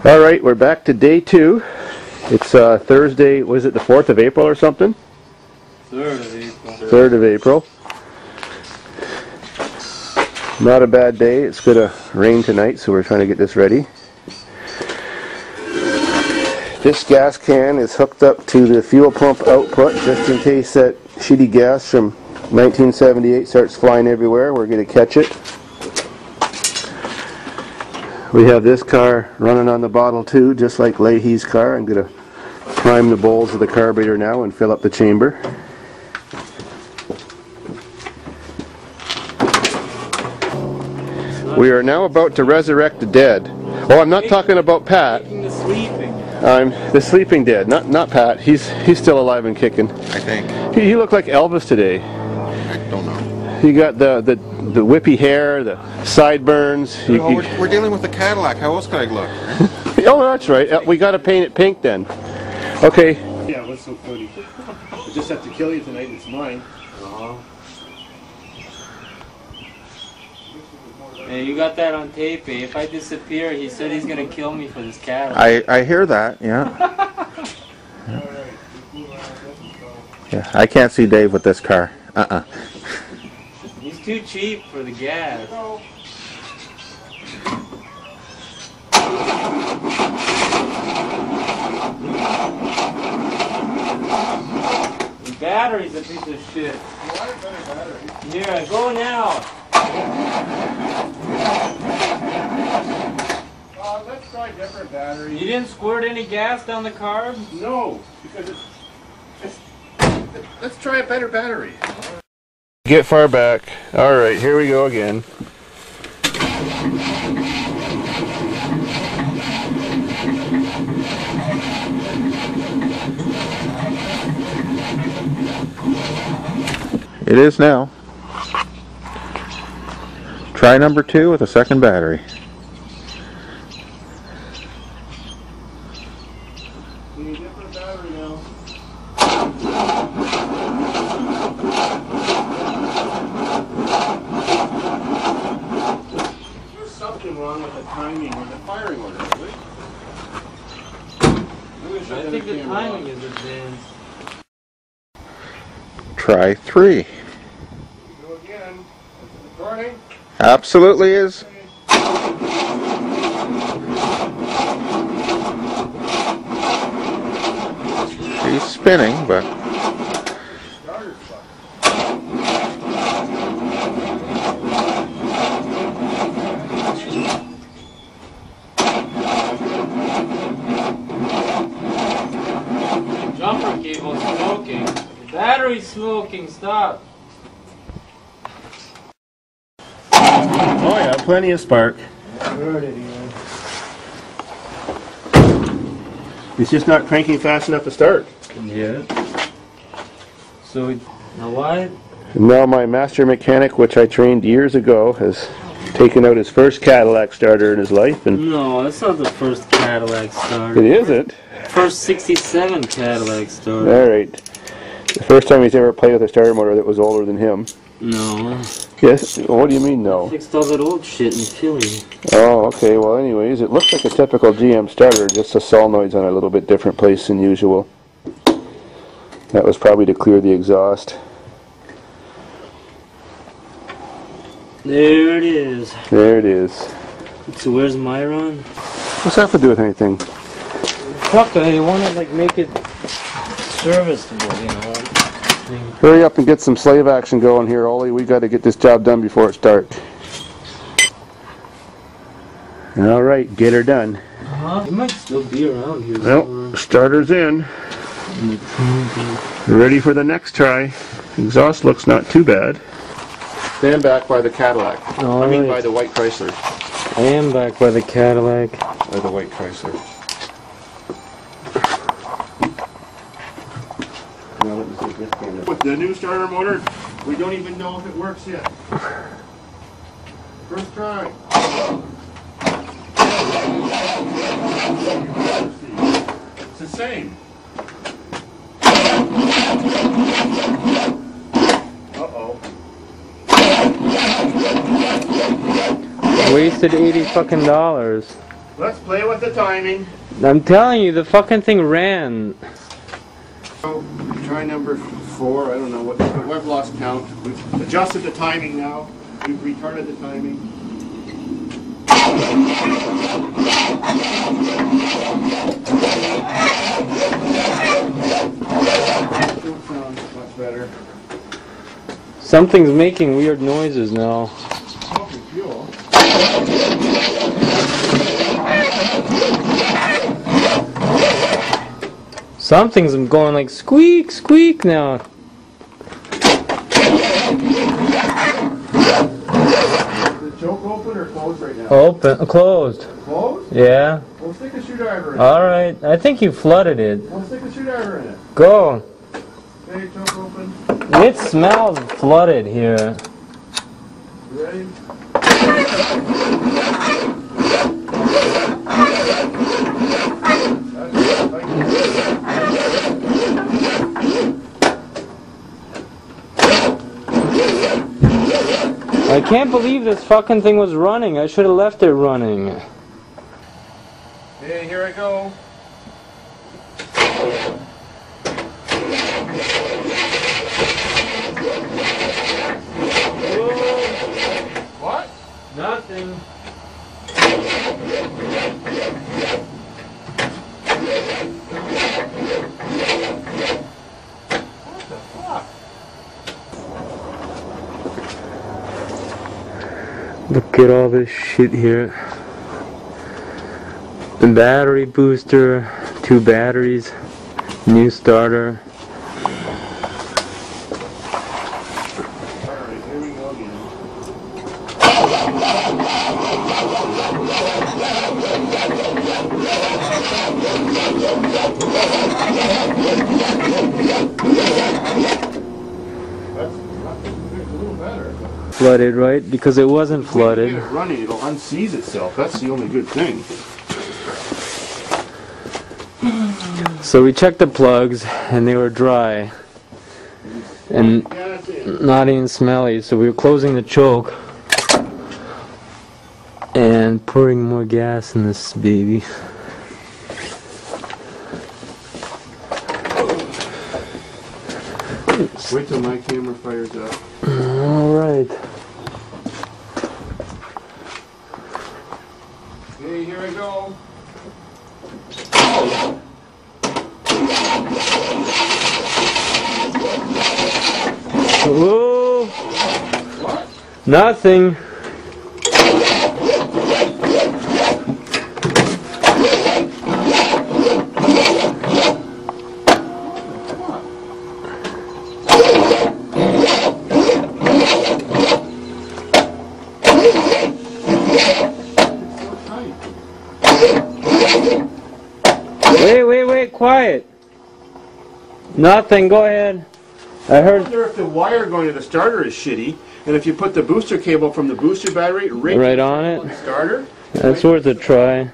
Alright, we're back to day 2. It's Thursday, was it the 4th of April or something? 3rd of April. 3rd of April. Not a bad day. It's going to rain tonight, so we're trying to get this ready. This gas can is hooked up to the fuel pump output just in case that shitty gas from 1978 starts flying everywhere. We're going to catch it. We have this car running on the bottle too, just like Leahy's car. I'm going to prime the bowls of the carburetor now and fill up the chamber. We are now about to resurrect the dead. Oh, I'm not talking about Pat. I'm the sleeping dead, not Pat. He's still alive and kicking. I think. He looked like Elvis today. I don't know. He got the whippy hair, the sideburns. We're dealing with a Cadillac. How else could I look? Right? Oh, that's right. We got to paint it pink then. Okay. Yeah, what's so funny? I just have to kill you tonight. It's mine. Hey, you got that on tape, eh? If I disappear, he said he's gonna kill me for this Cadillac. I hear that. Yeah. Yeah. I can't see Dave with this car. He's too cheap for the gas. The battery's a piece of shit. Here, go now. Let's try different batteries. You didn't squirt any gas down the carb? No, because let's try a better battery. Get far back. Alright, here we go again. It is now. Try number 2 with a second battery. Need a different battery now. There's something wrong with the timing or the firing order, right? I think the timing is advanced. Try 3. Go again. Is it recording? Absolutely is. She's spinning, but Jumper cable smoking. The battery's smoking. Stop. Oh yeah, plenty of spark. It's just not cranking fast enough to start. Yeah. So, now why? Now my master mechanic, which I trained years ago, has taken out his first Cadillac starter in his life, and No, that's not the first Cadillac starter. it isn't. First 67 Cadillac starter. All right. The first time he's ever played with a starter motor that was older than him. No. Yes. What do you mean, no? Fixed all that old shit in Philly. Oh, okay. Well, anyways, it looks like a typical GM starter, just the solenoid's on a little bit different place than usual. That was probably to clear the exhaust. There it is. There it is. So where's Myron? What's that have to do with anything? Fuck, I want to like make it serviceable, you know. Hurry up and get some slave action going here, Ollie. We got to get this job done before it's dark. All right, get her done. It might still be around here. Well, starter's in. Ready for the next try. Exhaust looks not too bad. Stand back by the Cadillac. All I mean right. by the white Chrysler. I am back by the Cadillac. By the white Chrysler. Now let me see this camera. With the new starter motor, we don't even know if it works yet. First try. It's the same. Wasted $80 fucking. Let's play with the timing. I'm telling you, the fucking thing ran. So, try number 4. I don't know what. I've lost count. We've adjusted the timing now. We've retarded the timing. Still sounds much better. Something's making weird noises now. Smoking fuel. Something's going like squeak, squeak now. Is the choke open or closed right now? Open, closed. Closed? Yeah. We'll stick a screwdriver in it. Alright, I think you flooded it. We'll stick a screwdriver in it. Go. Okay, choke open. It smells flooded here. You ready? I can't believe this fucking thing was running. I should have left it running. Okay, here I go. What? Nothing. What the fuck? Look at all this shit here. The battery booster, 2 batteries, new starter. Alright, here we go again. That's a little better. Flooded, right? Because it wasn't Get flooded. it running, it'll unseize itself. That's the only good thing. So we checked the plugs and they were dry and Yeah, that's it. not even smelly. So we were closing the choke and pouring more gas in this baby. Wait till my camera fires up. Alright. Okay, here I go. Whoa! What? Nothing. Wait, quiet. Nothing, go ahead. I I heard wonder if the wire going to the starter is shitty, and if you put the booster cable from the booster battery right on on the it. starter. That's worth a try.